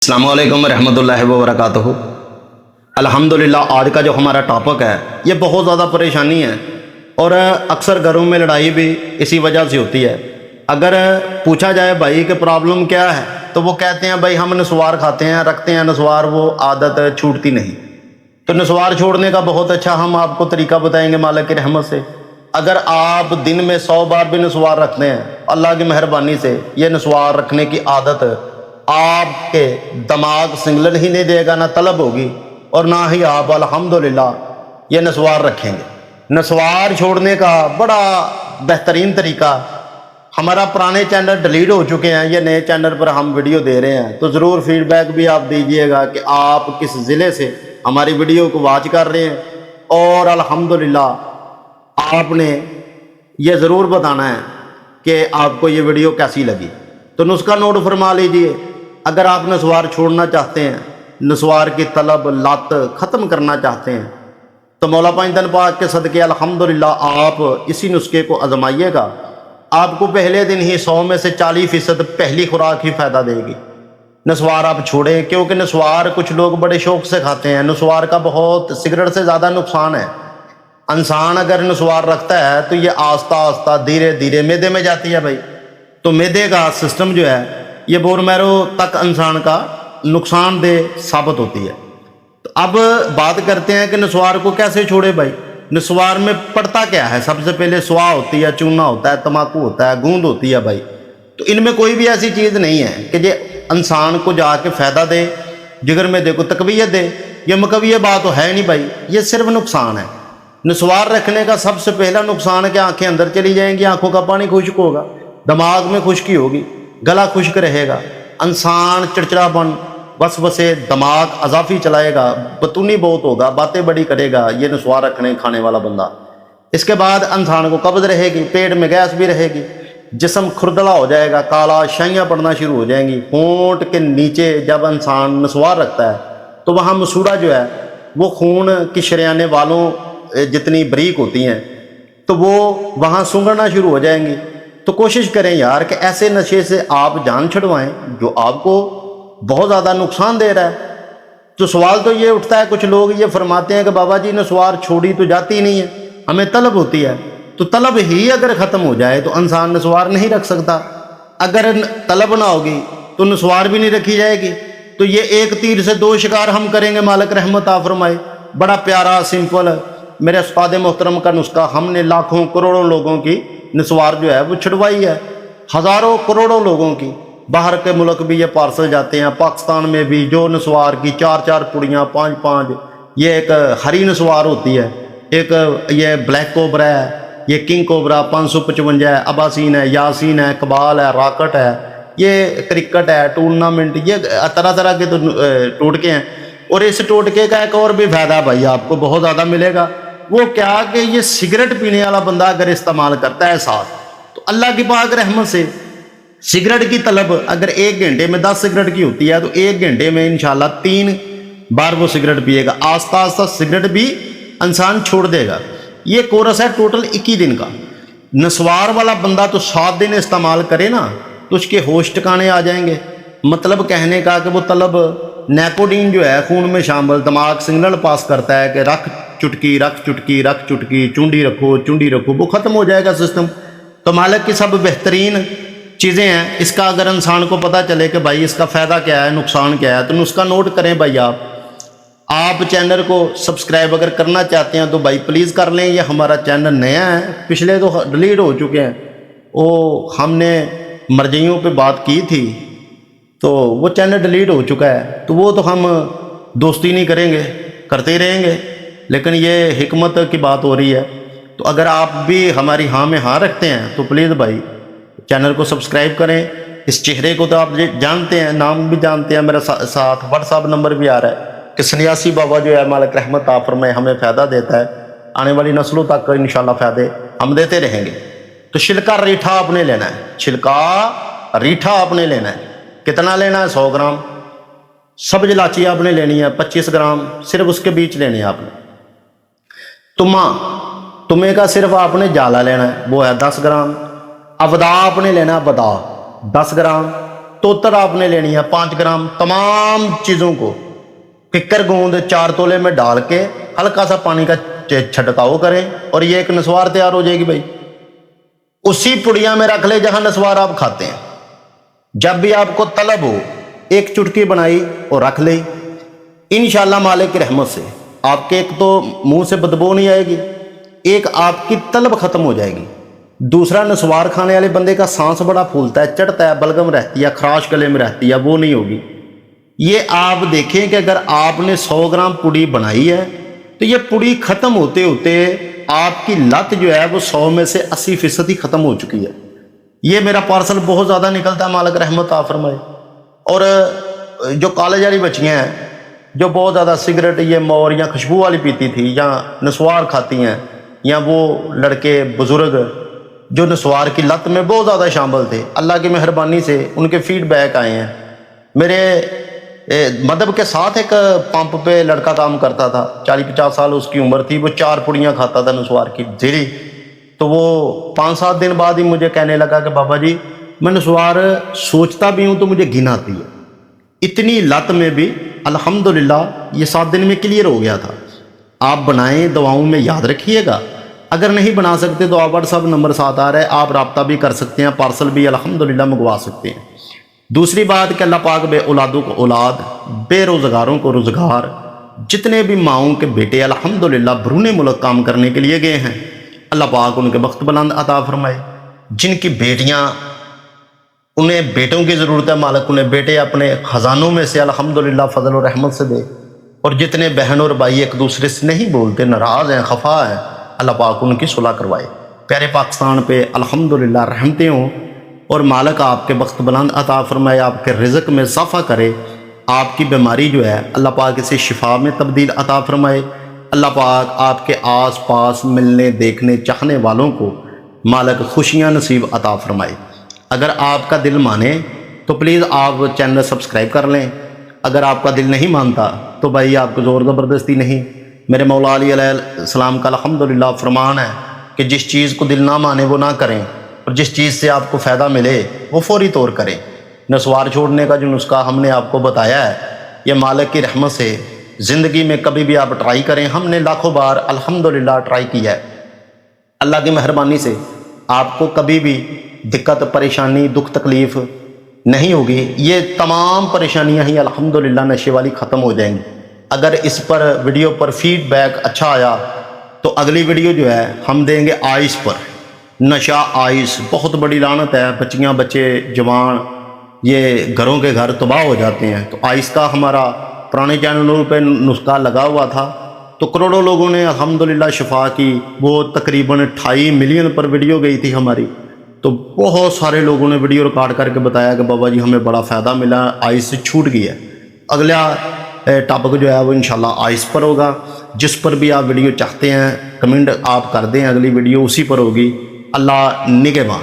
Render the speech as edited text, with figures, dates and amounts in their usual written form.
अस्सलामु अलैकुम रहमतुल्लाहि व बरकातुहू। अल्हम्दुलिल्लाह आज का जो हमारा टॉपिक है ये बहुत ज़्यादा परेशानी है और अक्सर घरों में लड़ाई भी इसी वजह से होती है। अगर पूछा जाए भाई कि प्रॉब्लम क्या है तो वो कहते हैं भाई हम नस्वार खाते हैं, रखते हैं नस्वार, वो आदत छूटती नहीं। तो नस्वार छोड़ने का बहुत अच्छा हम आपको तरीका बताएंगे मालिक की रहमत से। अगर आप दिन में 100 बार भी नस्वार रखते हैं, अल्लाह की मेहरबानी से ये नस्वार रखने की आदत आपके दिमाग सिग्नल ही नहीं देगा, ना तलब होगी और ना ही आप अल्हम्दुलिल्लाह ये नस्वार रखेंगे। नस्वार छोड़ने का बड़ा बेहतरीन तरीका, हमारा पुराने चैनल डिलीट हो चुके हैं, ये नए चैनल पर हम वीडियो दे रहे हैं, तो ज़रूर फीडबैक भी आप दीजिएगा कि आप किस ज़िले से हमारी वीडियो को वॉच कर रहे हैं और अल्हम्दुलिल्लाह आपने ये ज़रूर बताना है कि आपको ये वीडियो कैसी लगी। तो नुस्खा नोट फरमा लीजिए। अगर आप नस्वार छोड़ना चाहते हैं, नस्वार की तलब लत ख़त्म करना चाहते हैं, तो मौला पांचदन पाक के सदके अल्हम्दुलिल्लाह आप इसी नुस्खे को आजमाइएगा। आपको पहले दिन ही 100 में से 40% पहली खुराक ही फ़ायदा देगी। नस्वार आप छोड़ें, क्योंकि नस्वार कुछ लोग बड़े शौक़ से खाते हैं। नस्वार का बहुत सिगरेट से ज़्यादा नुकसान है। इंसान अगर नस्वार रखता है तो ये आस्ता आस्ता धीरे धीरे मैदे में जाती है भाई, तो मैदे का सिस्टम जो है ये बोन मैरो तक इंसान का नुकसानदेह साबित होती है। तो अब बात करते हैं कि नस्वार को कैसे छोड़े भाई। नस्वार में पड़ता क्या है? सबसे पहले स्वा होती है, चूना होता है, तम्बाकू होता है, गूंद होती है भाई। तो इनमें कोई भी ऐसी चीज़ नहीं है कि ये इंसान को जाके फ़ायदा दे, जिगर में देखो तकवीयत दे। ये मकवी बात तो है नहीं भाई, ये सिर्फ नुकसान है। नस्वार रखने का सबसे पहला नुकसान है कि आंखें अंदर चली जाएंगी, आंखों का पानी खुश्क होगा, दिमाग में खुश्की होगी, गला खुश्क रहेगा, इंसान चिड़चिड़ापन, वसवसे, दिमाग अजाफी चलाएगा, बतूनी बहुत होगा, बातें बड़ी करेगा ये नस्वार रखने खाने वाला बंदा। इसके बाद इंसान को कब्ज रहेगी, पेट में गैस भी रहेगी, जिस्म खुरदला हो जाएगा, काला शाइयाँ पड़ना शुरू हो जाएंगी। होंठ के नीचे जब इंसान नस्वार रखता है तो वहाँ मसूड़ा जो है वो खून की शरियाने वालों जितनी बरीक होती हैं तो वो वहाँ सूंघना शुरू हो जाएंगी। तो कोशिश करें यार कि ऐसे नशे से आप जान छुड़वाएं जो आपको बहुत ज़्यादा नुकसान दे रहा है। तो सवाल तो ये उठता है, कुछ लोग ये फरमाते हैं कि बाबा जी नस्वार छोड़ी तो जाती नहीं है, हमें तलब होती है। तो तलब ही अगर ख़त्म हो जाए तो इंसान नस्वार नहीं रख सकता। अगर तलब ना होगी तो नस्वार भी नहीं रखी जाएगी। तो ये एक तीर से दो शिकार हम करेंगे, मालिक रहमत आ फरमाए। बड़ा प्यारा सिंपल मेरे उस्ताद मोहतरम का नुस्खा, हमने लाखों करोड़ों लोगों की नस्वार जो है वो छुड़वाई है, हज़ारों करोड़ों लोगों की। बाहर के मुल्क भी ये पार्सल जाते हैं, पाकिस्तान में भी जो नस्वार की 4-4 पुड़ियाँ, 5-5, ये एक हरी नस्वार होती है, एक ये ब्लैक कोबरा है, ये किंग कोबरा 555 है, अबासीन है, यासीन है, कबाल है, राकट है, ये क्रिकेट है, टूर्नामेंट, ये तरह तरह के तो टोटके हैं। और इस टोटके का एक और भी फ़ायदा भाई आपको बहुत ज़्यादा मिलेगा। वो क्या कि ये सिगरेट पीने वाला बंदा अगर इस्तेमाल करता है साथ, तो अल्लाह की पाक रहमत से सिगरेट की तलब अगर 1 घंटे में 10 सिगरेट की होती है तो 1 घंटे में इंशाल्लाह 3 बार वो सिगरेट पिएगा। आस्ता आस्ता सिगरेट भी इंसान छोड़ देगा। ये कोर्स है टोटल 21 दिन का। नस्वार वाला बंदा तो 7 दिन इस्तेमाल करे ना तो उसके होश ठिकाने आ जाएंगे। मतलब कहने का कि वो तलब निकोटीन जो है खून में शामिल, दिमाग सिग्नल पास करता है कि रख चुटकी, रख चुटकी, रख चुटकी, चुंडी रखो, चुंडी रखो, वो ख़त्म हो जाएगा सिस्टम। तो मालिक की सब बेहतरीन चीज़ें हैं। इसका अगर इंसान को पता चले कि भाई इसका फ़ायदा क्या है, नुकसान क्या है, तो नुस्खा नोट करें भाई। आप चैनल को सब्सक्राइब अगर करना चाहते हैं तो भाई प्लीज़ कर लें। ये हमारा चैनल नया है, पिछले तो डिलीट हो चुके हैं। वो हमने मर्जियों पे बात की थी तो वो चैनल डिलीट हो चुका है, तो वो तो हम दोस्ती नहीं करेंगे, करते रहेंगे। लेकिन ये हिकमत की बात हो रही है। तो अगर आप भी हमारी हाँ में हाँ रखते हैं तो प्लीज़ भाई चैनल को सब्सक्राइब करें। इस चेहरे को तो आप जानते हैं, नाम भी जानते हैं, मेरा साथ व्हाट्सअप नंबर भी आ रहा है कि सन्यासी बाबा जो है मालिक रहमत आ फरमाए हमें फ़ायदा देता है। आने वाली नस्लों तक इंशाल्लाह फ़ायदे हम देते रहेंगे। तो छिलका रीठा आपने लेना है, छिलका रीठा आपने लेना है। कितना लेना है? 100 ग्राम। सब्ज इलायची आपने लेनी है 25 ग्राम, सिर्फ उसके बीच लेने हैं आपने। तुम्हे का सिर्फ आपने जाला लेना है, वो है 10 ग्राम। अवदा आपने लेना है, बदा 10 ग्राम। तोतर आपने लेनी है 5 ग्राम, तमाम चीज़ों को किक्कर गोंद 4 तोले में डाल के हल्का सा पानी का छिड़काव करें और ये एक नस्वार तैयार हो जाएगी भाई। उसी पुड़िया में रख ले जहां नस्वार आप खाते हैं। जब भी आपको तलब हो एक चुटकी बनाई और रख ले, इंशाल्लाह मालिक की रहमत से आपके एक तो मुंह से बदबू नहीं आएगी, एक आपकी तलब खत्म हो जाएगी। दूसरा, नस्वार खाने वाले बंदे का सांस बड़ा फूलता है, चढ़ता है, बलगम रहती है, खराश गले में रहती है, वो नहीं होगी। ये आप देखें कि अगर आपने 100 ग्राम पुड़ी बनाई है तो ये पुड़ी ख़त्म होते होते आपकी लत जो है वो 100 में से 80% ही ख़त्म हो चुकी है। ये मेरा पार्सल बहुत ज़्यादा निकलता है, मालिक रहमत आ फरमाए। और जो कॉलेज वाली बच्चियाँ हैं जो बहुत ज़्यादा सिगरेट ये मौर या खुशबू वाली पीती थी या नस्वार खाती हैं, या वो लड़के बुज़ुर्ग जो नस्वार की लत में बहुत ज़्यादा शामिल थे, अल्लाह की मेहरबानी से उनके फीडबैक आए हैं। मेरे मदब के साथ एक पंप पे लड़का काम करता था, 40-50 साल उसकी उम्र थी, वो 4 पुड़ियाँ खाता था नस्वार की ज़ीरी। तो वो 5-7 दिन बाद ही मुझे कहने लगा कि बाबा जी मैं नस्वार सोचता भी हूँ तो मुझे घिन आती है। इतनी लत में भी अल्हम्दुलिल्लाह ये 7 दिन में क्लियर हो गया था। आप बनाएं, दवाओं में याद रखिएगा। अगर नहीं बना सकते तो आप व्हाट्सअप नंबर साथ आ रहा है, आप रब्ता भी कर सकते हैं, पार्सल भी अल्हम्दुलिल्लाह मंगवा सकते हैं। दूसरी बात कि अल्लाह पाक बे औलादों को औलाद, बेरोज़गारों को रोज़गार, जितने भी माओं के बेटे अल्हम्दुलिल्लाह बरूने मुल्क काम करने के लिए गए हैं, अल्लाह पाक उनके बख्त बुलंद अता फरमाए। जिनकी बेटियां, उन्हें बेटों की ज़रूरत है, मालिक उन्हें बेटे अपने ख़जानों में से अल्हम्दुलिल्लाह फ़ज़ल और रहमत से दे। और जितने बहन और भाई एक दूसरे से नहीं बोलते, नाराज़ हैं, खफा हैं, अल्लाह पाक उनकी सुलह करवाए। प्यारे पाकिस्तान पे अल्हम्दुलिल्लाह रहमतें हों और मालिक आपके बख्त बुलंद अता फरमाए, आपके रिज़्क़ में इज़ाफ़ा करे, आपकी बीमारी जो है अल्लाह पाक इसे शिफा में तब्दील अता फरमाए। अल्लाह पाक आपके आस पास मिलने, देखने, चाहने वालों को मालिक खुशियाँ नसीब अता फरमाए। अगर आपका दिल माने तो प्लीज़ आप चैनल सब्सक्राइब कर लें। अगर आपका दिल नहीं मानता तो भाई आपको ज़ोर ज़बरदस्ती नहीं। मेरे मौला अली अलैहिस्सलाम का अल्हम्दुलिल्लाह फरमान है कि जिस चीज़ को दिल ना माने वो ना करें, और जिस चीज़ से आपको फ़ायदा मिले वो फौरी तौर करें। नस्वार छोड़ने का जो नुस्खा हमने आपको बताया है, ये मालिक की रहमत से ज़िंदगी में कभी भी आप ट्राई करें। हमने लाखों बार अल्हम्दुलिल्लाह ट्राई किया है। अल्लाह की मेहरबानी से आपको कभी भी दिक्कत, परेशानी, दुख, तकलीफ़ नहीं होगी। ये तमाम परेशानियां ही अल्हम्दुलिल्लाह नशे वाली ख़त्म हो जाएंगी। अगर इस पर वीडियो पर फीडबैक अच्छा आया तो अगली वीडियो जो है हम देंगे आइस पर। नशा, आइस बहुत बड़ी लानत है। बच्चियां, बच्चे, जवान, ये घरों के घर तबाह हो जाते हैं। तो आइस का हमारा पुराने चैनलों पे नुस्खा लगा हुआ था, तो करोड़ों लोगों ने अल्हम्दुलिल्लाह शिफा की। वो तकरीबन 2.5 मिलियन पर वीडियो गई थी हमारी। तो बहुत सारे लोगों ने वीडियो रिकॉर्ड करके बताया कि बाबा जी हमें बड़ा फ़ायदा मिला, आइस से छूट गई है। अगला टॉपिक जो है वो इंशाल्लाह आइस पर होगा। जिस पर भी आप वीडियो चाहते हैं कमेंट आप कर दें, अगली वीडियो उसी पर होगी। अल्लाह निगहबान।